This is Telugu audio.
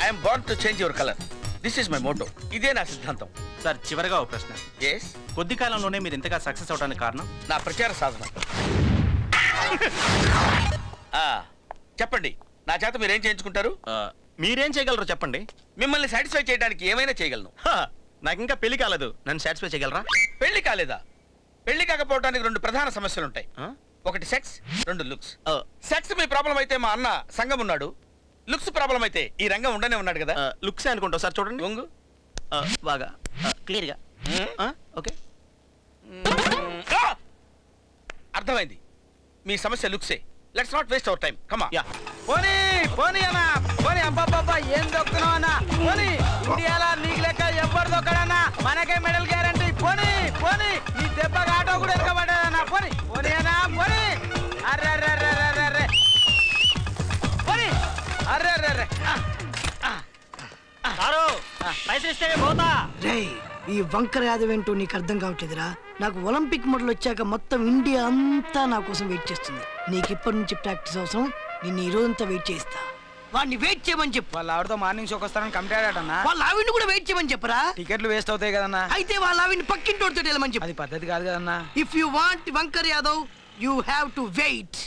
I'm Born to change your colour. This is my Moto. ఇదే నా సిద్ధాంతం. సార్ చివరిగా ఒక ప్రశ్న. ఎస్. కొద్ది కాలంలోనే మీరు ఇంతగా సక్సెస్ అవడానికి కారణం? నా ప్రచార సాధన. చెప్పండి, నా చేత మీరేం చేయించుకుంటారు? మీరేం చేయగలరు చెప్పండి. మిమ్మల్ని సాటిస్ఫై చేయడానికి ఏమైనా చేయగలను. నాకు ఇంకా పెళ్లి కాలేదు, నన్ను సాటిస్ఫై చేయగలరా? పెళ్లి కాలేదా? పెళ్లి కాకపోవడానికి 2 ప్రధాన సమస్యలు ఉంటాయి. ఒకటి సెక్స్, 2 లుక్స్. సెక్స్ మీ ప్రాబ్లం అయితే మా అన్న సంఘం ఉన్నాడు. లుక్స్ ప్రాబ్లం అయితే ఈ రంగం ఉండనే ఉన్నాడు కదా. లుక్స్ అనుకుంటా సార్, చూడండి. వంగు బాగా క్లియర్గా. ఓకే, అర్థమైంది. మీ సమస్య లుక్సే. Let's not waste our time. Come on. పోనీ పోనీ అన్న, పోనీ. అబ్బాబ్బా ఏం దొక్కుతున్నావు అన్న? పోనీ, ఇండియాలో నీకు లెక్క ఎవ్వరు దొక్కడన్నా, మనకే మెడల్ గ్యారంటీ. పోనీ పోనీ, ఈ దెబ్బకి ఆటో కూడా ఎక్కబడ్డాదన్నా. పోనీ పోనీ అన్న, పోనీ. అర్రే అర్రే అర్రే అర్రే అర్రే, పోనీ. అర్రే అర్రే అర్రే. పైసలు ఇస్తే పోతా. రేయ్, ఈ వంకర యాదవ్ ఏంటో నీకు అర్థం కావట్లేదురా. నాకు ఒలింపిక్ మెడల్ వచ్చాక మొత్తం ఇండియా అంతా నా కోసం వెయిట్ చేస్తుంది. నీకు ఇప్పటి నుంచి ప్రాక్టీస్ అవసరం. నిన్ను ఈ రోజంతా వెయిట్ చేయిస్తా. వాడిని వెయిట్ చేయమని చెప్పు. వాళ్ళ ఆవిడతో మార్నింగ్ షోకి వస్తారని కమిటాడటన్నా. వాళ్ళ ఆవిడ్ని కూడా వెయిట్ చేయమని చెప్పరా? టికెట్లు వేస్ట్ అవుతాయి కదన్నా. అయితే వాళ్ళ ఆవిడ్ని పక్కింటోడితో వెళ్ళమని చెప్పు. అది పద్ధతి కాదు కదన్నా. If you want Vankar Yadav, you have to wait.